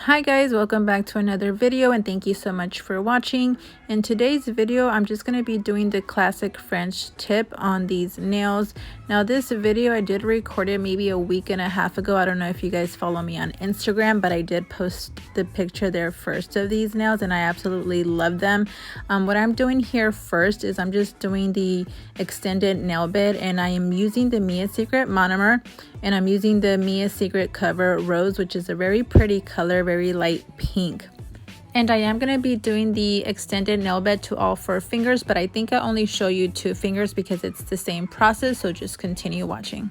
Hi guys, welcome back to another video and thank you so much for watching. In today's video, I'm just going to be doing the classic French tip on these nails. Now this video I did record it maybe a week and a half ago. I don't know if you guys follow me on Instagram, but I did post the picture there first of these nails and I absolutely love them. What I'm doing here first is I'm just doing the extended nail bed and I am using the Mia Secret monomer. And I'm using the Mia Secret Cover Rose, which is a very pretty color, very light pink. And I am going to be doing the extended nail bed to all 4 fingers, but I think I only show you 2 fingers because it's the same process, so just continue watching.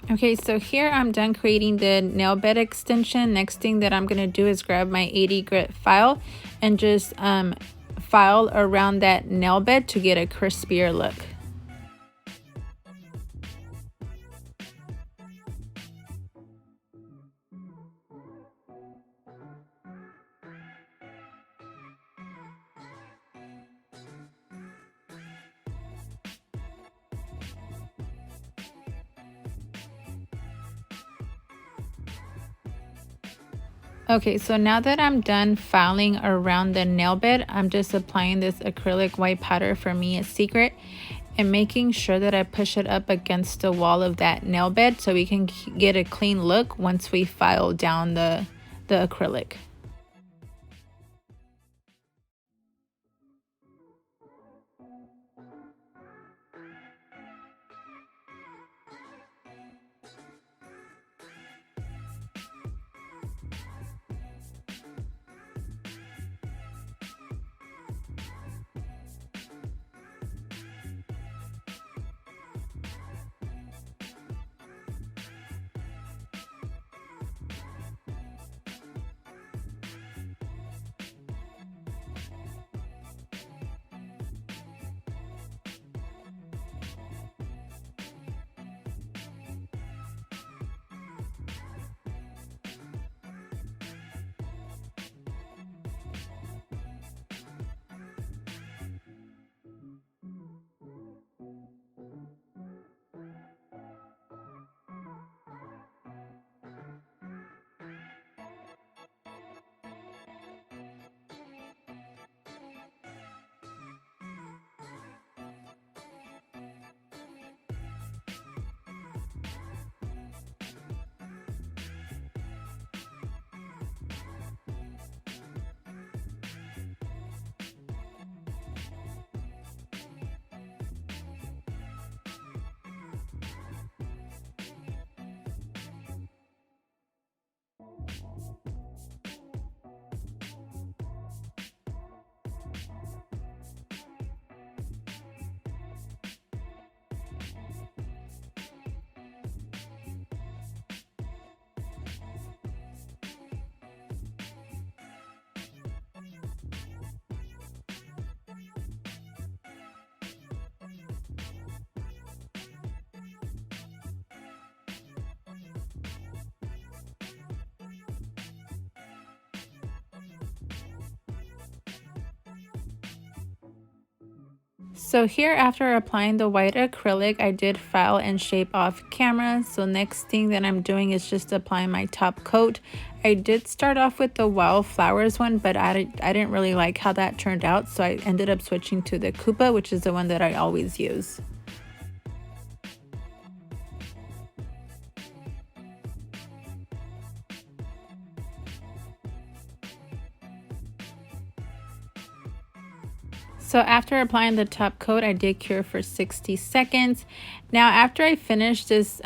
Okay, so here I'm done creating the nail bed extension. Next thing that I'm going to do is grab my 80 grit file and just file around that nail bed to get a crispier look. Okay, so now that I'm done filing around the nail bed, I'm just applying this acrylic white powder for Mia Secret and making sure that I push it up against the wall of that nail bed so we can get a clean look once we file down the acrylic. So here, after applying the white acrylic, I did file and shape off camera. So next thing that I'm doing is just applying my top coat. I did start off with the wildflowers one, but I didn't really like how that turned out. So I ended up switching to the Koopa, which is the one that I always use. So after applying the top coat, I did cure for 60 seconds. Now after I finished this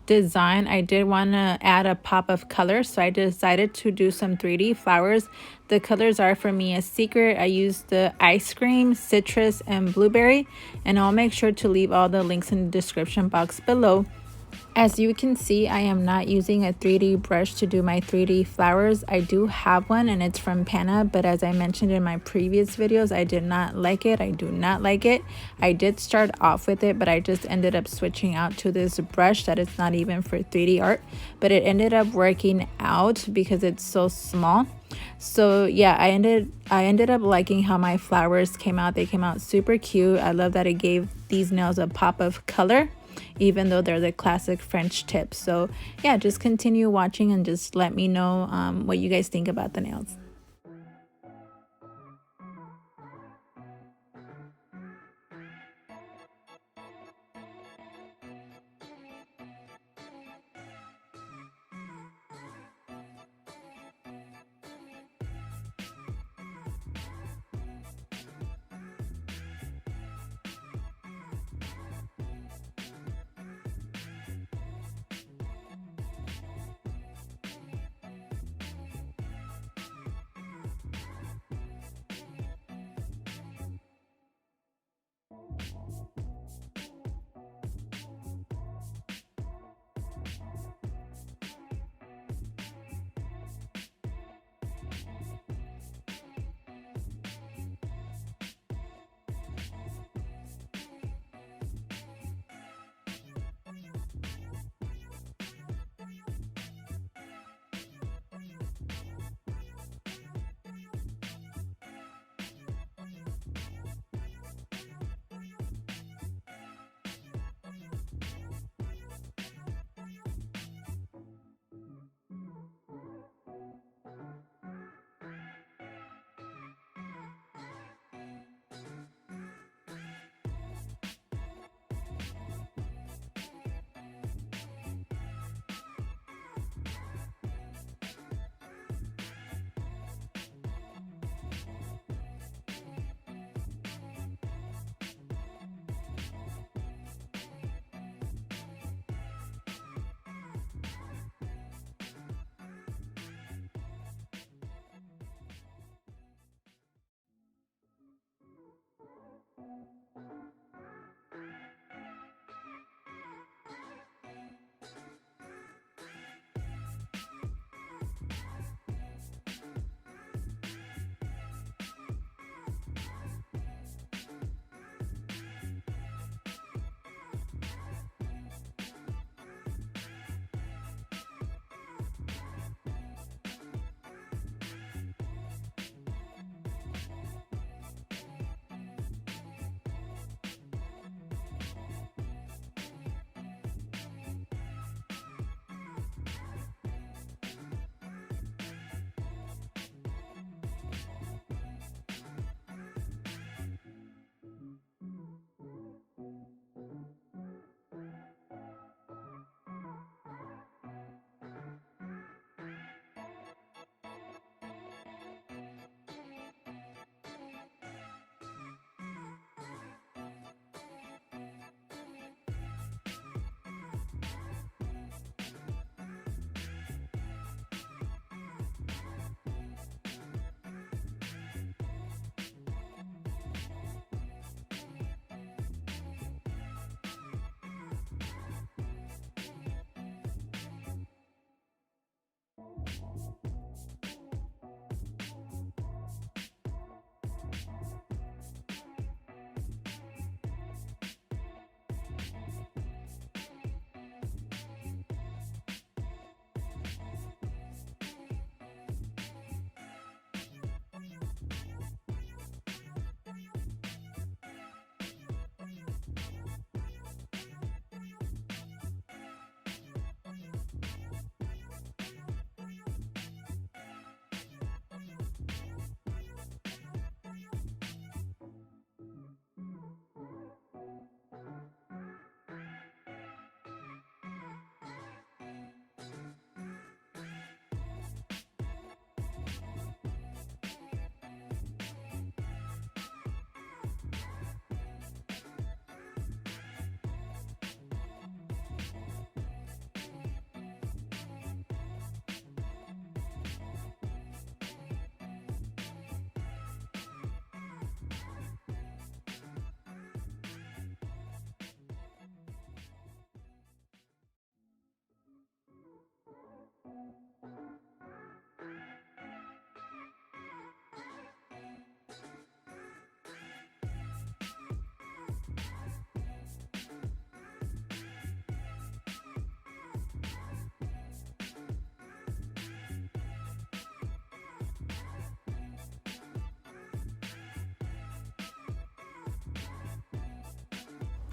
design, I did want to add a pop of color, so I decided to do some 3D flowers. The colors are, for me, a secret. I used the ice cream, citrus, and blueberry, and I'll make sure to leave all the links in the description box below. As you can see, I am not using a 3D brush to do my 3D flowers. I do have one and it's from Pana, but as I mentioned in my previous videos, I did not like it. I do not like it. I did start off with it, but I just ended up switching out to this brush that is not even for 3D art, but it ended up working out because it's so small. So yeah, I ended up liking how my flowers came out. They came out super cute. I love that it gave these nails a pop of color, even though they're the classic French tips. So yeah, just continue watching and just let me know what you guys think about the nails.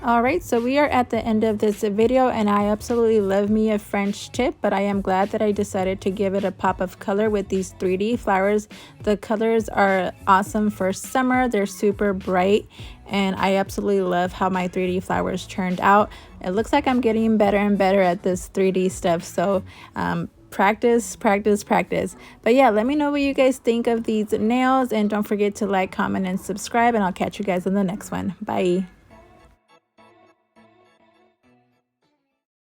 Alright, so we are at the end of this video, and I absolutely love me a French tip, but I am glad that I decided to give it a pop of color with these 3D flowers. The colors are awesome for summer. They're super bright, and I absolutely love how my 3D flowers turned out. It looks like I'm getting better and better at this 3D stuff, so practice. But yeah, let me know what you guys think of these nails, and don't forget to like, comment, and subscribe, and I'll catch you guys in the next one. Bye.